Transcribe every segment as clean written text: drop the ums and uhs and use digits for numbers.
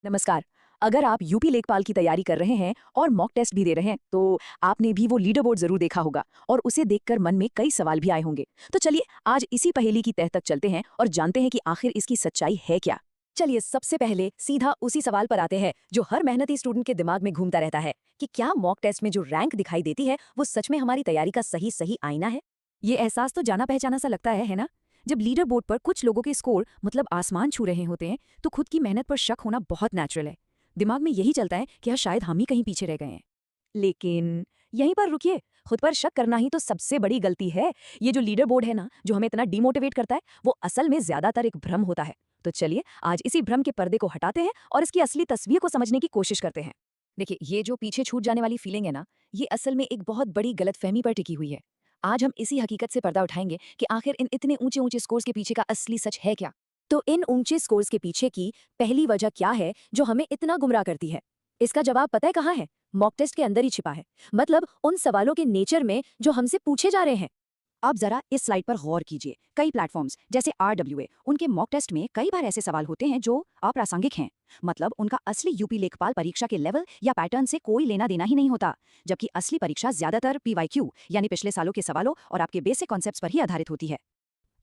नमस्कार। अगर आप यूपी लेखपाल की तैयारी कर रहे हैं और मॉक टेस्ट भी दे रहे हैं तो आपने भी वो लीडर बोर्ड जरूर देखा होगा और उसे देखकर मन में कई सवाल भी आए होंगे। तो चलिए आज इसी पहेली की तह तक चलते हैं और जानते हैं कि आखिर इसकी सच्चाई है क्या। चलिए सबसे पहले सीधा उसी सवाल पर आते हैं जो हर मेहनती स्टूडेंट के दिमाग में घूमता रहता है कि क्या मॉक टेस्ट में जो रैंक दिखाई देती है वो सच में हमारी तैयारी का सही सही आईना है। ये एहसास तो जाना पहचाना सा लगता है ना। जब लीडर बोर्ड पर कुछ लोगों के स्कोर मतलब आसमान छू रहे होते हैं तो खुद की मेहनत पर शक होना बहुत नेचुरल है। दिमाग में यही चलता है कि शायद हम ही कहीं पीछे रह गए हैं। लेकिन यहीं पर रुकिए, खुद पर शक करना ही तो सबसे बड़ी गलती है। ये जो लीडर बोर्ड है ना जो हमें इतना डिमोटिवेट करता है वो असल में ज्यादातर एक भ्रम होता है। तो चलिए आज इसी भ्रम के पर्दे को हटाते हैं और इसकी असली तस्वीर को समझने की कोशिश करते हैं। देखिए ये जो पीछे छूट जाने वाली फीलिंग है ना, ये असल में एक बहुत बड़ी गलतफहमी पर टिकी हुई है। आज हम इसी हकीकत से पर्दा उठाएंगे कि आखिर इन इतने ऊंचे ऊंचे स्कोर्स के पीछे का असली सच है क्या। तो इन ऊंचे स्कोर्स के पीछे की पहली वजह क्या है जो हमें इतना गुमराह करती है? इसका जवाब पता है कहाँ है? मॉक टेस्ट के अंदर ही छिपा है। मतलब उन सवालों के नेचर में जो हमसे पूछे जा रहे हैं। आप जरा इस स्लाइड पर गौर कीजिए। कई प्लेटफॉर्म्स जैसे RWA, उनके मॉक टेस्ट में कई बार ऐसे सवाल होते हैं जो अप्रासंगिक हैं। मतलब उनका असली यूपी लेखपाल परीक्षा के लेवल या पैटर्न से कोई लेना देना ही नहीं होता। जबकि असली परीक्षा ज्यादातर PYQ यानी पिछले सालों के सवालों और आपके बेसिक कॉन्सेप्ट्स पर ही आधारित होती है।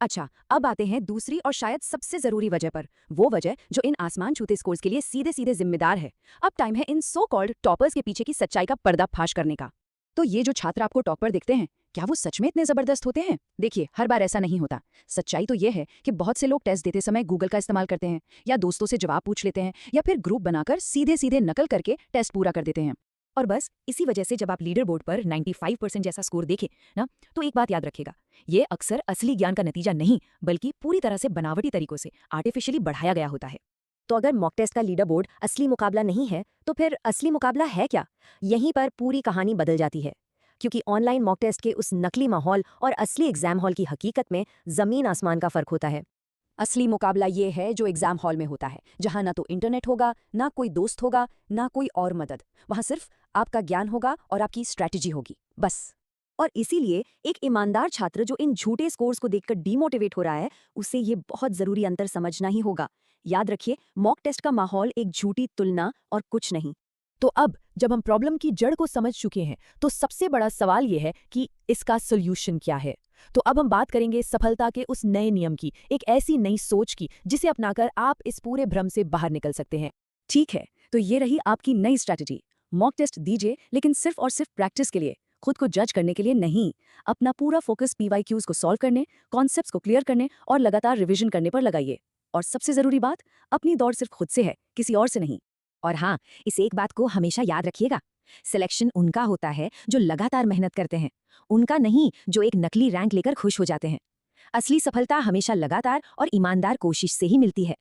अच्छा, अब आते हैं दूसरी और शायद सबसे जरूरी वजह पर। वो वजह जो इन आसमान छूते स्कोर्स के लिए सीधे सीधे जिम्मेदार है। अब टाइम है इन सो कॉल्ड टॉपर्स के पीछे की सच्चाई का पर्दाफाश करने का। तो ये जो छात्र आपको टॉपर दिखते हैं, क्या वो सच में इतने जबरदस्त होते हैं? देखिए हर बार ऐसा नहीं होता। सच्चाई तो ये है कि बहुत से लोग टेस्ट देते समय गूगल का इस्तेमाल करते हैं या दोस्तों से जवाब पूछ लेते हैं या फिर ग्रुप बनाकर सीधे सीधे नकल करके टेस्ट पूरा कर देते हैं। और बस इसी वजह से जब आप लीडर बोर्ड पर 95% जैसा स्कोर देखें ना, तो एक बात याद रखेगा, ये अक्सर असली ज्ञान का नतीजा नहीं बल्कि पूरी तरह से बनावटी तरीकों से आर्टिफिशियली बढ़ाया गया होता है। तो अगर मॉक टेस्ट का लीडर बोर्ड असली मुकाबला नहीं है तो फिर असली मुकाबला है क्या? यहीं पर पूरी कहानी बदल जाती है। क्योंकि ऑनलाइन मॉक टेस्ट के उस नकली माहौल और असली एग्जाम हॉल की हकीकत में जमीन आसमान का फर्क होता है। असली मुकाबला ये है जो एग्जाम हॉल में होता है, जहां ना तो इंटरनेट होगा, ना कोई दोस्त होगा, ना कोई और मदद। वहां सिर्फ आपका ज्ञान होगा और आपकी स्ट्रैटेजी होगी, बस। और इसीलिए एक ईमानदार छात्र जो इन झूठे स्कोर्स को देखकर डीमोटिवेट हो रहा है, उसे ये बहुत जरूरी अंतर समझना ही होगा। याद रखिए, मॉक टेस्ट का माहौल एक झूठी तुलना और कुछ नहीं। तो अब जब हम प्रॉब्लम की जड़ को समझ चुके हैं तो सबसे बड़ा सवाल यह है कि इसका सोल्यूशन क्या है। तो अब हम बात करेंगे सफलता के उस नए नियम की, एक ऐसी नई सोच की जिसे अपनाकर आप इस पूरे भ्रम से बाहर निकल सकते हैं। ठीक है, तो ये रही आपकी नई स्ट्रैटेजी। मॉक टेस्ट दीजिए, लेकिन सिर्फ और सिर्फ प्रैक्टिस के लिए, खुद को जज करने के लिए नहीं। अपना पूरा फोकस PYQs को सॉल्व करने, कॉन्सेप्ट्स को क्लियर करने और लगातार रिवीजन करने पर लगाइए। और सबसे जरूरी बात, अपनी दौड़ सिर्फ खुद से है, किसी और से नहीं। और हाँ, इस एक बात को हमेशा याद रखिएगा, सिलेक्शन उनका होता है जो लगातार मेहनत करते हैं, उनका नहीं जो एक नकली रैंक लेकर खुश हो जाते हैं। असली सफलता हमेशा लगातार और ईमानदार कोशिश से ही मिलती है।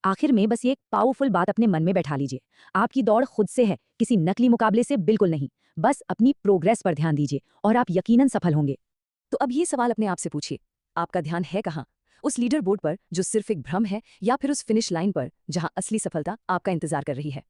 आखिर में बस ये एक पावरफुल बात अपने मन में बैठा लीजिए, आपकी दौड़ खुद से है, किसी नकली मुकाबले से बिल्कुल नहीं। बस अपनी प्रोग्रेस पर ध्यान दीजिए और आप यकीनन सफल होंगे। तो अब ये सवाल अपने आप से पूछिए, आपका ध्यान है कहाँ? उस लीडर बोर्ड पर जो सिर्फ एक भ्रम है या फिर उस फिनिश लाइन पर जहां असली सफलता आपका इंतजार कर रही है?